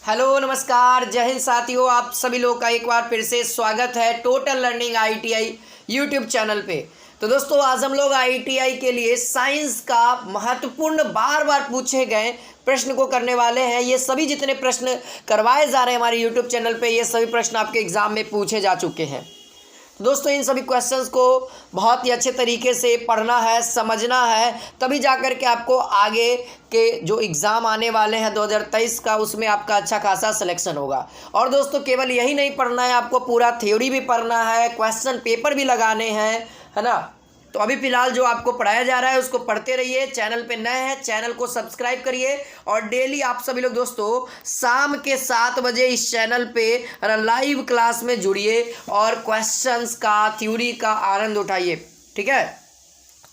Hello नमस्कार जय हिंद साथियों, आप सभी लोग का एक बार फिर से स्वागत है total learning ITI YouTube channel पे। तो दोस्तों आज हम लोग आईटीआई के लिए साइंस का महत्वपूर्ण बार बार पूछे गए प्रश्न को करने वाले हैं। ये सभी जितने प्रश्न करवाए जा रहे हैं हमारे यूट्यूब चैनल पे, ये सभी प्रश्न आपके एग्जाम में पूछे जा चुके हैं। दोस्तों इन सभी क्वेश्चंस को बहुत ही अच्छे तरीके से पढ़ना है, समझना है, तभी जाकर के आपको आगे के जो एग्ज़ाम आने वाले हैं 2023 का, उसमें आपका अच्छा खासा सिलेक्शन होगा। और दोस्तों केवल यही नहीं पढ़ना है, आपको पूरा थ्योरी भी पढ़ना है, क्वेश्चन पेपर भी लगाने हैं, है ना। तो अभी फ़िलहाल जो आपको पढ़ाया जा रहा है उसको पढ़ते रहिए। चैनल पे नए हैं चैनल को सब्सक्राइब करिए और डेली आप सभी लोग दोस्तों शाम के 7 बजे इस चैनल पे लाइव क्लास में जुड़िए और क्वेश्चंस का, थ्योरी का आनंद उठाइए, ठीक है।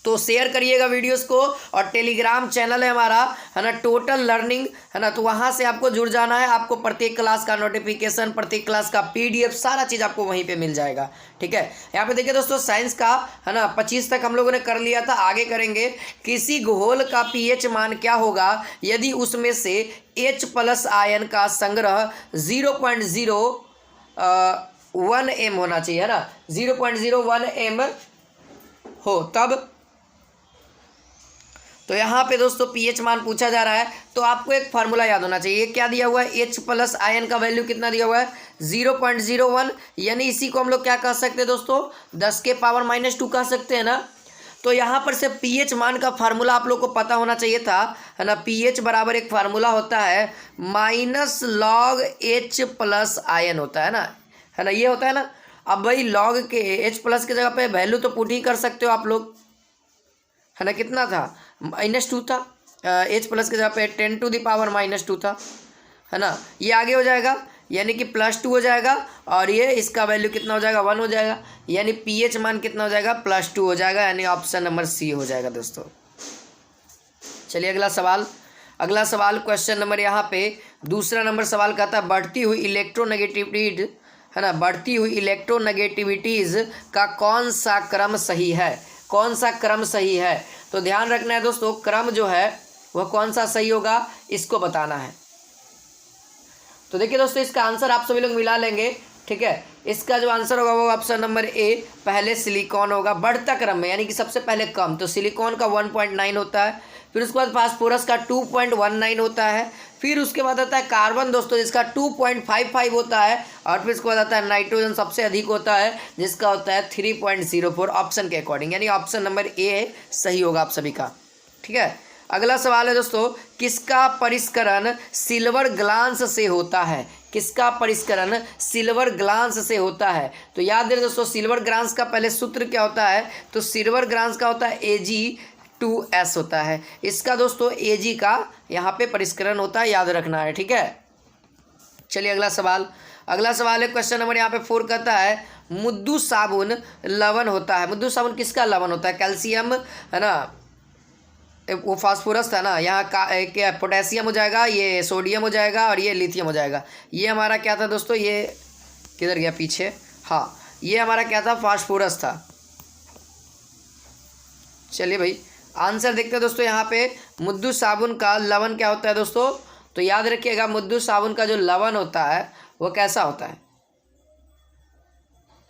तो शेयर करिएगा वीडियोस को, और टेलीग्राम चैनल है हमारा, है ना, टोटल लर्निंग, है ना। तो वहाँ से आपको जुड़ जाना है, आपको प्रत्येक क्लास का नोटिफिकेशन, प्रत्येक क्लास का पीडीएफ, सारा चीज़ आपको वहीं पे मिल जाएगा, ठीक है। यहाँ पे देखिए दोस्तों साइंस का, है ना, 25 तक हम लोगों ने कर लिया था। आगे करेंगे किसी घोल का पीएच मान क्या होगा यदि उसमें से H+ आयन का संग्रह 0.01 m होना चाहिए, है ना, 0.01 m हो तब। तो यहाँ पे दोस्तों पीएच मान पूछा जा रहा है, तो आपको एक फार्मूला याद होना चाहिए। क्या दिया हुआ है, H+ आयन का वैल्यू कितना दिया हुआ है 0.01, यानी इसी को हम लोग क्या कह सकते हैं दोस्तों 10⁻⁻² कह सकते हैं ना। तो यहाँ पर से पीएच मान का फार्मूला आप लोग को पता होना चाहिए था, है ना। पीएच बराबर एक फार्मूला होता है -log H+ आयन होता है ना, ये होता है ना। अब भाई लॉग के H+ की जगह पे वैल्यू तो पुट ही कर सकते हो आप लोग, है ना। कितना था -2 था, H+ की जगह पे 10⁻⁻² था, है ना। ये आगे हो जाएगा यानी कि +2 हो जाएगा, और ये इसका वैल्यू कितना हो जाएगा 1 हो जाएगा, यानी पीएच मान कितना हो जाएगा +2 हो जाएगा, यानी ऑप्शन नंबर सी हो जाएगा दोस्तों। चलिए अगला सवाल क्वेश्चन नंबर यहाँ पे दूसरा नंबर सवाल कहता है बढ़ती हुई इलेक्ट्रोनेगेटिविटी, है ना, बढ़ती हुई इलेक्ट्रोनेगेटिविटीज़ का कौन सा क्रम सही है, कौन सा क्रम सही है। तो ध्यान रखना है दोस्तों, क्रम जो है वह कौन सा सही होगा इसको बताना है। तो देखिए दोस्तों इसका आंसर आप सभी लोग मिला लेंगे, ठीक है। इसका जो आंसर होगा वो ऑप्शन नंबर ए, पहले सिलिकॉन होगा बढ़ता क्रम में, यानी कि सबसे पहले कम। तो सिलिकॉन का 1.9 होता है, फिर उसके बाद फास्फोरस का 2.19 होता है, फिर उसके बाद आता है कार्बन दोस्तों जिसका 2.55 होता है, और फिर उसके बाद आता है नाइट्रोजन सबसे अधिक होता है जिसका होता है 3.04 ऑप्शन के अकॉर्डिंग, यानी ऑप्शन नंबर ए सही होगा आप सभी का, ठीक है। अगला सवाल है दोस्तों किसका परिष्करण सिल्वर ग्लास से होता है, किसका परिष्करण सिल्वर ग्लास से होता है। तो याद रहे दोस्तों सिल्वर ग्लास का पहले सूत्र क्या होता है, तो सिल्वर ग्लास का होता है Ag2S होता है। इसका दोस्तों Ag का यहाँ पे परिष्करण होता है, याद रखना है, ठीक है। चलिए अगला सवाल है क्वेश्चन नंबर यहाँ पे 4 कहता है मुद्दू साबुन लवण होता है। मुद्दू साबुन किसका लवण होता है, कैल्शियम, है ना, वो फास्फोरस था ना, यहाँ का क्या पोटेशियम हो जाएगा, ये सोडियम हो जाएगा, और ये लिथियम हो जाएगा। ये हमारा क्या था दोस्तों, ये किधर गया पीछे, हाँ ये हमारा क्या था फास्फोरस था। चलिए भाई आंसर देखते हैं दोस्तों। यहाँ पे मुद्दू साबुन का लवण क्या होता है दोस्तों, तो याद रखिएगा मुद्दू साबुन का जो लवण होता है वो कैसा होता है,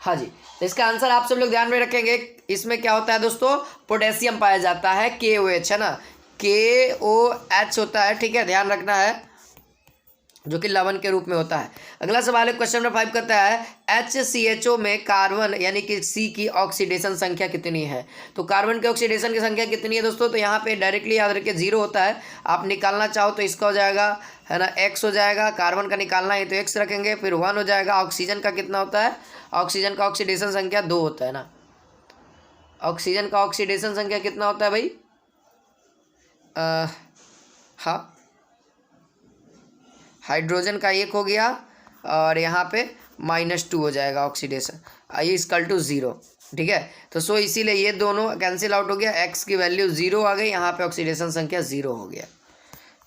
हाँ जी। तो इसका आंसर आप सब लोग ध्यान में रखेंगे, इसमें क्या होता है दोस्तों पोटेशियम पाया जाता है, KOH, है ना, KOH होता है, ठीक है, ध्यान रखना है, जो कि लवण के रूप में होता है। अगला सवाल है क्वेश्चन नंबर 5 कहता है HCHO में कार्बन यानी कि C की ऑक्सीडेशन संख्या कितनी है। तो कार्बन के ऑक्सीडेशन की संख्या कितनी है दोस्तों, तो यहाँ पे डायरेक्टली याद रखिए 0 होता है। आप निकालना चाहो तो इसका हो जाएगा, है ना, X हो जाएगा, कार्बन का निकालना है तो X रखेंगे, फिर 1 हो जाएगा। ऑक्सीजन का कितना होता है, ऑक्सीजन का ऑक्सीडेशन संख्या 2 होता है ना, ऑक्सीजन का ऑक्सीडेशन संख्या कितना होता है भाई, हाँ हाइड्रोजन का 1 हो गया, और यहाँ पे -2 हो जाएगा ऑक्सीडेशन, आई = 0, ठीक है। तो सो इसीलिए ये दोनों कैंसिल आउट हो गया, X की वैल्यू 0 आ गई, यहाँ पे ऑक्सीडेशन संख्या 0 हो गया।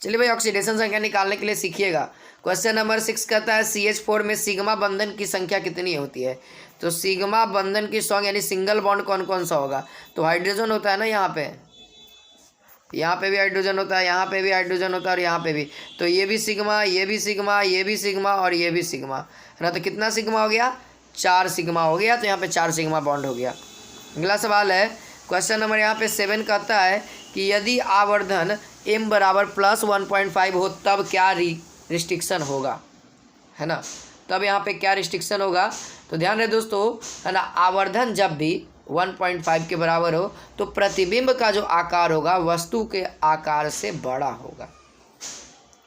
चलिए भाई ऑक्सीडेशन संख्या निकालने के लिए सीखिएगा। क्वेश्चन नंबर 6 कहता है CH4 में सिग्मा बंधन की संख्या कितनी होती है। तो सिग्मा बंधन की यानी सिंगल बॉन्ड कौन कौन सा होगा, तो हाइड्रोजन होता है ना यहाँ पे, यहाँ पे भी हाइड्रोजन होता है, यहाँ पे भी हाइड्रोजन होता है और यहाँ पे भी। तो ये भी सिग्मा, ये भी सिग्मा, ये भी सिग्मा और ये भी सिग्मा, है ना। तो कितना सिग्मा हो गया? 4 सिग्मा हो गया। तो यहाँ पे 4 सिग्मा बॉन्ड हो गया। अगला सवाल है क्वेश्चन नंबर यहाँ पे 7 कहता है कि यदि आवर्धन m बराबर +1.5 हो तब क्या रिस्ट्रिक्शन होगा, है ना। तब यहाँ पे क्या रिस्ट्रिक्शन होगा? तो ध्यान रहे दोस्तों, है ना, आवर्धन जब भी 1.5 के बराबर हो तो प्रतिबिंब का जो आकार होगा वस्तु के आकार से बड़ा होगा,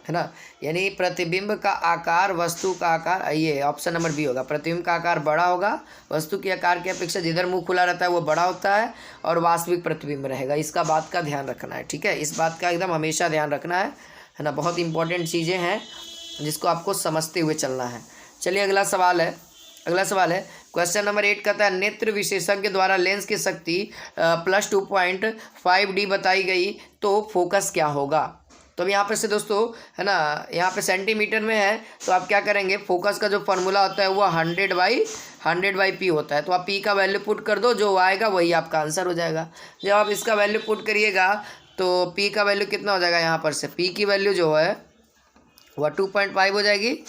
है ना। यानी प्रतिबिंब का आकार वस्तु का आकार, ये ऑप्शन नंबर बी होगा। प्रतिबिंब का आकार बड़ा होगा, वस्तु के आकार की अपेक्षा जिधर मुंह खुला रहता है वो बड़ा होता है और वास्तविक प्रतिबिंब रहेगा। इसका बात का ध्यान रखना है, ठीक है। इस बात का एकदम हमेशा ध्यान रखना है ना। बहुत इंपॉर्टेंट चीज़ें हैं जिसको आपको समझते हुए चलना है। चलिए अगला सवाल है क्वेश्चन नंबर 8 कहता है नेत्र विशेषज्ञ द्वारा लेंस की शक्ति +2.5D बताई गई तो फोकस क्या होगा। तो अब यहाँ पे से दोस्तों, है ना, यहाँ पे सेंटीमीटर में है तो आप क्या करेंगे, फोकस का जो फार्मूला होता है वो 100/P होता है। तो आप P का वैल्यू पुट कर दो, जो आएगा वही आपका आंसर हो जाएगा। जब आप इसका वैल्यू पुट करिएगा तो P का वैल्यू कितना हो जाएगा, यहाँ पर से P की वैल्यू जो है वह 2.5 हो जाएगी,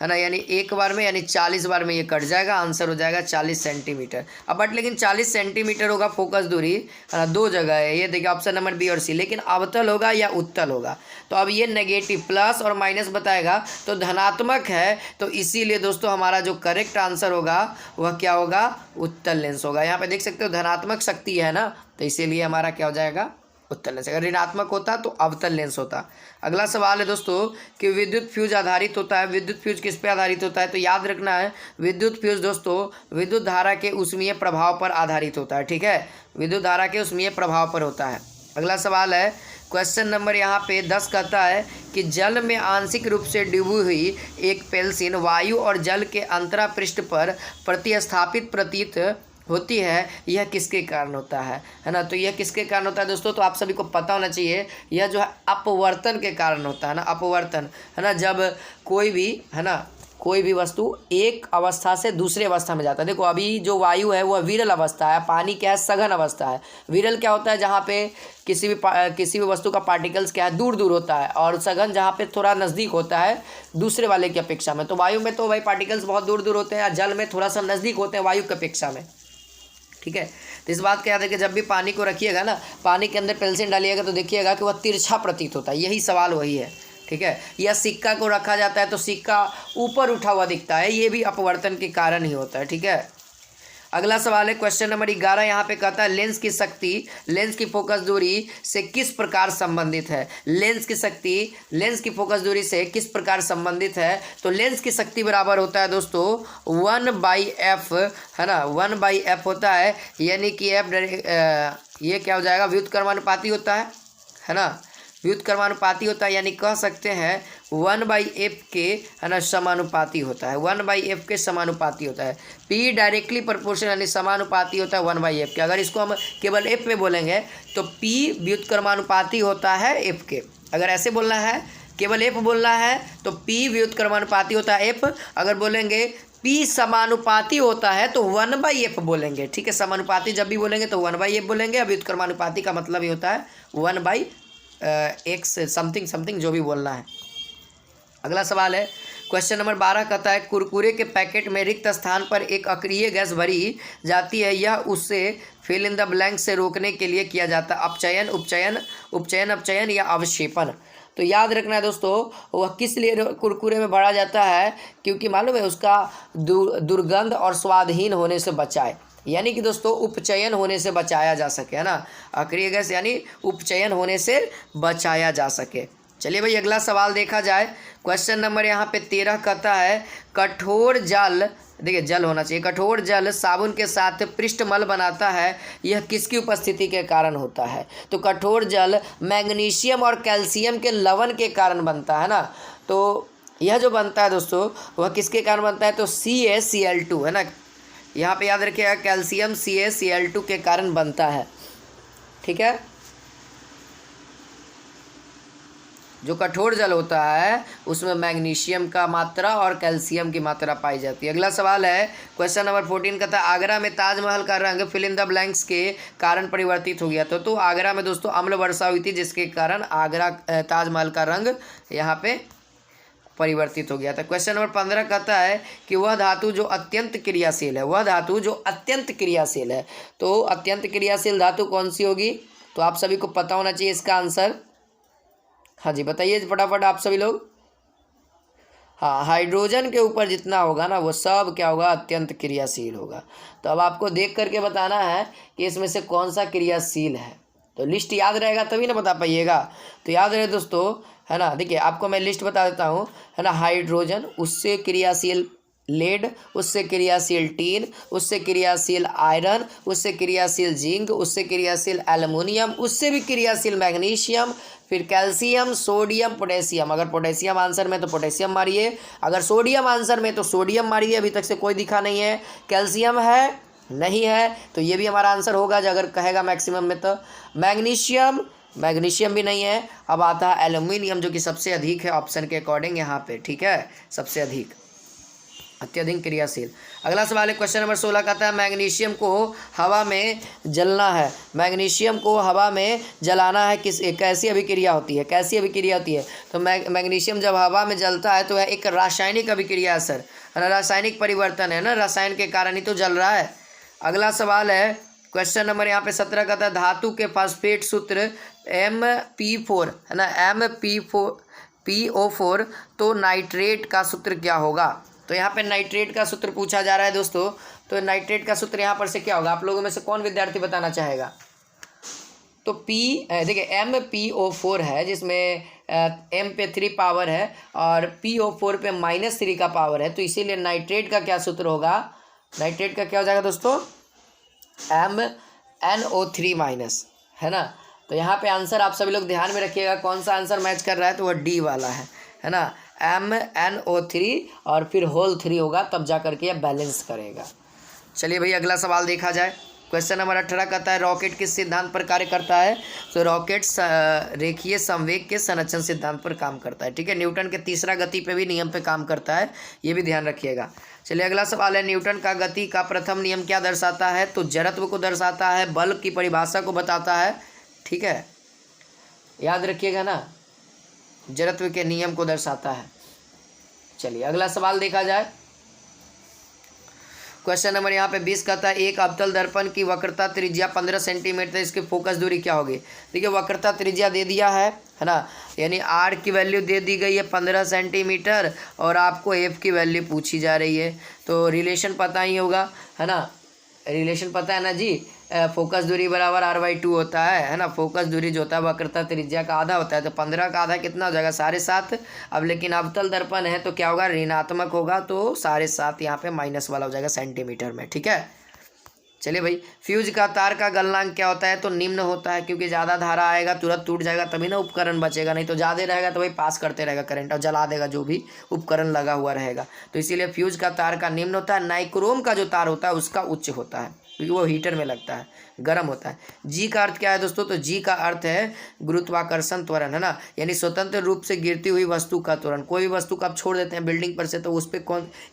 है ना। यानी एक बार में, यानी 40 बार में ये कट जाएगा, आंसर हो जाएगा 40 सेंटीमीटर। अब बट लेकिन 40 सेंटीमीटर होगा फोकस दूरी, है ना। 2 जगह है, ये देखिए ऑप्शन नंबर बी और सी। लेकिन अवतल होगा या उत्तल होगा, तो अब ये नेगेटिव प्लस और माइनस बताएगा तो धनात्मक है। तो इसीलिए दोस्तों हमारा जो करेक्ट आंसर होगा वह क्या होगा, उत्तल लेंस होगा। यहाँ पे देख सकते हो धनात्मक शक्ति है ना, तो इसीलिए हमारा क्या हो जाएगा, उत्तल लेंस। अगर ऋणात्मक होता तो अवतल लेंस होता। अगला सवाल है दोस्तों कि विद्युत फ्यूज आधारित होता है। विद्युत फ्यूज किस पे आधारित होता है? तो याद रखना है, विद्युत फ्यूज दोस्तों विद्युत धारा के ऊष्मीय प्रभाव पर आधारित होता है, ठीक है। विद्युत धारा के ऊष्मीय प्रभाव पर होता है। अगला सवाल है क्वेश्चन नंबर यहाँ पे 10 कहता है कि जल में आंशिक रूप से डूबी हुई एक पेंसिल वायु और जल के अंतरा पृष्ठ पर प्रतिस्थापित प्रतीत होती है, यह किसके कारण होता है ना। तो यह किसके कारण होता है दोस्तों? तो आप सभी को पता होना चाहिए, यह जो है अपवर्तन के कारण होता है ना। अपवर्तन, है ना, जब कोई भी, है ना, कोई भी वस्तु एक अवस्था से दूसरे अवस्था में जाता है। देखो अभी जो वायु है वह विरल अवस्था है, पानी क्या है, सघन अवस्था है। विरल क्या होता है, जहाँ पे किसी भी वस्तु का पार्टिकल्स क्या है, दूर दूर होता है, और सघन जहाँ पे थोड़ा नज़दीक होता है दूसरे वाले की अपेक्षा में। तो वायु में तो भाई पार्टिकल्स बहुत दूर दूर होते हैं, जल में थोड़ा सा नज़दीक होते हैं वायु की अपेक्षा में, ठीक है। तो इस बात का याद है कि जब भी पानी को रखिएगा ना, पानी के अंदर पेंसिल डालिएगा तो देखिएगा कि वह तिरछा प्रतीत होता है। यही सवाल वही है, ठीक है। या सिक्का को रखा जाता है तो सिक्का ऊपर उठा हुआ दिखता है, ये भी अपवर्तन के कारण ही होता है, ठीक है। अगला सवाल है क्वेश्चन नंबर 11, यहाँ पे कहता है लेंस की शक्ति लेंस की फोकस दूरी से किस प्रकार संबंधित है। लेंस की शक्ति लेंस की फोकस दूरी से किस प्रकार संबंधित है। तो लेंस की शक्ति बराबर होता है दोस्तों 1/f, है ना, 1/f होता है। यानी कि f ये क्या हो जाएगा, व्युत्क्रमानुपाती होता है ना, व्युत्क्रमानुपाती होता है। यानी कह सकते हैं 1/f के, है ना, समानुपाती होता है। 1/f के समानुपाती होता है। p डायरेक्टली प्रोपोर्शनल यानी समानुपाती होता है 1/f के। अगर इसको हम केवल f में बोलेंगे तो p व्युत्क्रमानुपाती होता है f के। अगर ऐसे बोलना है, केवल f बोलना है तो p व्युत्क्रमानुपाती होता है f। अगर बोलेंगे p समानुपाती होता है तो 1/f बोलेंगे, ठीक है। समानुपाती जब भी बोलेंगे तो 1/f बोलेंगे। अब व्युत्क्रमानुपाती का मतलब ही होता है 1/x समथिंग समथिंग, जो भी बोलना है। अगला सवाल है क्वेश्चन नंबर 12 कहता है कुरकुरे के पैकेट में रिक्त स्थान पर एक अक्रिय गैस भरी जाती है, यह उससे फिल इन द ब्लैंक से रोकने के लिए किया जाता है अपचयन, उपचयन अपचयन या अवक्षेपण। तो याद रखना है दोस्तों, वह किस लिए कुरकुरे में भरा जाता है, क्योंकि मालूम है उसका दुर्गंध और स्वादहीन होने से बचाए। यानी कि दोस्तों उपचयन होने से बचाया जा सके, है ना। अक्रिय गैस यानी उपचयन होने से बचाया जा सके। चलिए भाई अगला सवाल देखा जाए। क्वेश्चन नंबर यहाँ पे 13 कहता है कठोर जल, देखिए जल होना चाहिए, कठोर जल साबुन के साथ पृष्ठमल बनाता है, यह किसकी उपस्थिति के कारण होता है। तो कठोर जल मैग्नीशियम और कैल्शियम के लवण के कारण बनता है ना। तो यह जो बनता है दोस्तों वह किसके कारण बनता है, तो CaCl2, है ना। यहाँ पे याद रखिएगा कैल्शियम CaCl2 के कारण बनता है, ठीक है। जो कठोर जल होता है उसमें मैग्नीशियम का मात्रा और कैल्शियम की मात्रा पाई जाती है। अगला सवाल है क्वेश्चन नंबर 14 कहता है आगरा में ताजमहल का रंग फिल इन द ब्लैंक्स के कारण परिवर्तित हो गया। तो आगरा में दोस्तों अम्ल वर्षा हुई थी जिसके कारण आगरा ताजमहल का रंग यहाँ पे परिवर्तित हो गया था। क्वेश्चन नंबर 15 कहता है कि वह धातु जो अत्यंत क्रियाशील है, वह धातु जो अत्यंत क्रियाशील है, तो अत्यंत क्रियाशील धातु कौन सी होगी? तो आप सभी को पता होना चाहिए इसका आंसर। हाँ जी बताइए फटाफट आप सभी लोग। हाँ, हाइड्रोजन के ऊपर जितना होगा ना वो सब क्या होगा? अत्यंत क्रियाशील होगा। तो अब आपको देख करके बताना है कि इसमें से कौन सा क्रियाशील है। तो लिस्ट याद रहेगा तभी ना बता पाइएगा। तो याद रहे दोस्तों, है ना। देखिए आपको मैं लिस्ट बता देता हूँ, है ना। हाइड्रोजन, उससे क्रियाशील लेड, उससे क्रियाशील टीन, उससे क्रियाशील आयरन, उससे क्रियाशील जिंक, उससे क्रियाशील एल्युमिनियम, उससे भी क्रियाशील मैग्नीशियम, फिर कैल्शियम, सोडियम, पोटेशियम। अगर पोटेशियम आंसर में तो पोटेशियम मारिए, अगर सोडियम आंसर में तो सोडियम मारिए। अभी तक से कोई दिखा नहीं है। कैल्शियम है नहीं है तो ये भी हमारा आंसर होगा अगर कहेगा मैक्सिमम में। तो मैग्नीशियम भी नहीं है। अब आता है एल्युमिनियम जो कि सबसे अधिक है ऑप्शन के अकॉर्डिंग यहाँ पे, ठीक है, सबसे अधिक अत्यधिक क्रियाशील। अगला सवाल है क्वेश्चन नंबर 16 कहता है मैग्नीशियम को हवा में जलना है, मैग्नीशियम को हवा में जलाना है कैसी अभिक्रिया होती है? कैसी अभिक्रिया होती है? तो मैग्नीशियम जब हवा में जलता है तो वह एक रासायनिक अभिक्रिया है सर, है ना। रासायनिक परिवर्तन है ना, रसायन के कारण ही तो जल रहा है। अगला सवाल है क्वेश्चन नंबर यहाँ पे 17 कहता है धातु के फास्फेट सूत्र MP4, है ना, MPO4, तो नाइट्रेट का सूत्र क्या होगा? तो यहाँ पे नाइट्रेट का सूत्र पूछा जा रहा है दोस्तों। तो नाइट्रेट का सूत्र यहाँ पर से क्या होगा? आप लोगों में से कौन विद्यार्थी बताना चाहेगा? तो देखिए MPO4 है जिसमें M पे 3 पावर है और PO4 पे -3 का पावर है, तो इसीलिए नाइट्रेट का क्या सूत्र होगा? नाइट्रेट का क्या हो जाएगा दोस्तों? MnO3-, है ना। तो यहाँ पे आंसर आप सभी लोग ध्यान में रखिएगा कौन सा आंसर मैच कर रहा है, तो वह डी वाला है ना। MnO3 और फिर होल 3 होगा तब जा करके यह बैलेंस करेगा। चलिए भाई अगला सवाल देखा जाए। क्वेश्चन नंबर 18 कहता है रॉकेट किस सिद्धांत पर कार्य करता है? तो रॉकेट रेखीय संवेग के संरक्षण सिद्धांत पर काम करता है, ठीक है। न्यूटन के तीसरा गति पे भी नियम पे काम करता है, ये भी ध्यान रखिएगा। चलिए अगला सवाल है न्यूटन का गति का प्रथम नियम क्या दर्शाता है? तो जड़त्व को दर्शाता है, बल की परिभाषा को बताता है, ठीक है, याद रखिएगा ना, जड़त्व के नियम को दर्शाता है। चलिए अगला सवाल देखा जाए। क्वेश्चन नंबर यहाँ पे 20 कहता है एक अवतल दर्पण की वक्रता त्रिज्या 15 सेंटीमीटर, इसकी फोकस दूरी क्या होगी? देखिए वक्रता त्रिज्या दे दिया है ना, यानी R की वैल्यू दे दी गई है 15 सेंटीमीटर और आपको F की वैल्यू पूछी जा रही है। तो रिलेशन पता ही होगा, है ना, रिलेशन पता है ना जी। फोकस दूरी बराबर R/2 होता है ना। फोकस दूरी जो होता है वक्रता त्रिज्या का आधा होता है, तो 15 का आधा कितना हो जाएगा? 7.5। अब लेकिन अवतल दर्पण है तो क्या होगा? ऋणात्मक होगा, तो 7.5 यहाँ पे माइनस वाला हो जाएगा सेंटीमीटर में, ठीक है। चलिए भाई फ्यूज का तार का गलनांक क्या होता है? तो निम्न होता है, क्योंकि ज़्यादा धारा आएगा तुरंत टूट जाएगा तभी ना उपकरण बचेगा, नहीं तो ज़्यादा रहेगा तो भाई पास करते रहेगा करंट और जला देगा जो भी उपकरण लगा हुआ रहेगा। तो इसीलिए फ्यूज का तार का निम्न होता है। नाइक्रोम का जो तार होता है उसका उच्च होता है, क्योंकि वो हीटर में लगता है, गर्म होता है। जी का अर्थ क्या है दोस्तों? तो जी का अर्थ है गुरुत्वाकर्षण त्वरण, है ना, यानी स्वतंत्र रूप से गिरती हुई वस्तु का त्वरण। कोई भी वस्तु को आप छोड़ देते हैं बिल्डिंग पर से तो उस पर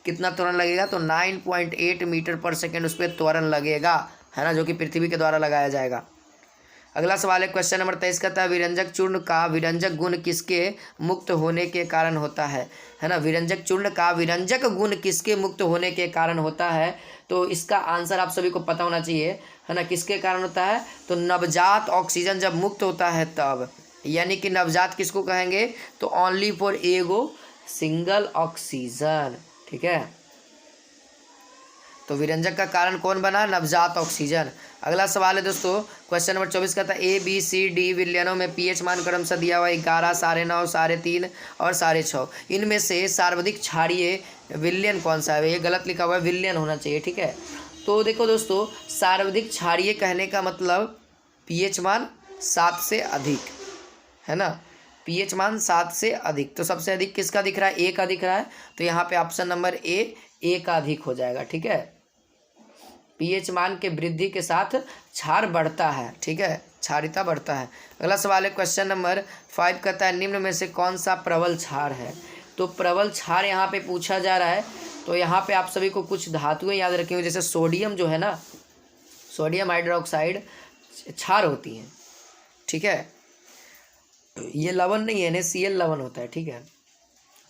कितना त्वरण लगेगा? तो 9.8 मीटर पर सेकेंड उस पर त्वरण लगेगा, है ना, जो कि पृथ्वी के द्वारा लगाया जाएगा। अगला सवाल है क्वेश्चन नंबर 23 कहता है विरंजक चूर्ण का विरंजक गुण किसके मुक्त होने के कारण होता है? है ना, विरंजक चूर्ण का विरंजक गुण किसके मुक्त होने के कारण होता है? तो इसका आंसर आप सभी को पता होना चाहिए, है ना, किसके कारण होता है? तो नवजात ऑक्सीजन जब मुक्त होता है तब, यानी कि नवजात किसको कहेंगे? तो ओनली फॉर एगो सिंगल ऑक्सीजन, ठीक है। तो विरंजक का कारण कौन बना? नवजात ऑक्सीजन। अगला सवाल है दोस्तों क्वेश्चन नंबर 24 कहता है ABCD विलयनों में pH मान क्रमशः दिया हुआ 11, 9.5, 3.5 और 6.5। इनमें से सर्वाधिक क्षारीय विलयन कौन सा है? ये गलत लिखा हुआ है, विलयन होना चाहिए, ठीक है। तो देखो दोस्तों सर्वाधिक क्षारीय कहने का मतलब pH मान 7 से अधिक, है ना, pH मान 7 से अधिक। तो सबसे अधिक किसका दिख रहा है? A का दिख रहा है, तो यहाँ पे ऑप्शन नंबर A का अधिक हो जाएगा, ठीक है। पीएच मान के वृद्धि के साथ क्षार बढ़ता है, ठीक है, क्षारिता बढ़ता है। अगला सवाल है क्वेश्चन नंबर 5 कहता है निम्न में से कौन सा प्रबल क्षार है। तो प्रबल क्षार यहाँ पे पूछा जा रहा है। तो यहाँ पे आप सभी को कुछ धातुएं याद रखेंगे, जैसे सोडियम जो है ना, सोडियम हाइड्रोक्साइड क्षार होती है, ठीक है, ये लवण नहीं है, NaCl लवण होता है, ठीक है।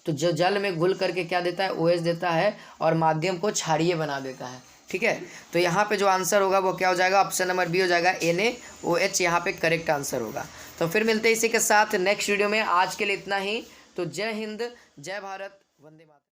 तो जो जल में घुल करके क्या देता है, OH देता है और माध्यम को क्षारीय बना देता है, ठीक है। तो यहाँ पे जो आंसर होगा वो क्या हो जाएगा, ऑप्शन नंबर बी हो जाएगा, NaOH यहाँ पे करेक्ट आंसर होगा। तो फिर मिलते हैं इसी के साथ नेक्स्ट वीडियो में। आज के लिए इतना ही। तो जय हिंद, जय भारत, वंदे मातरम।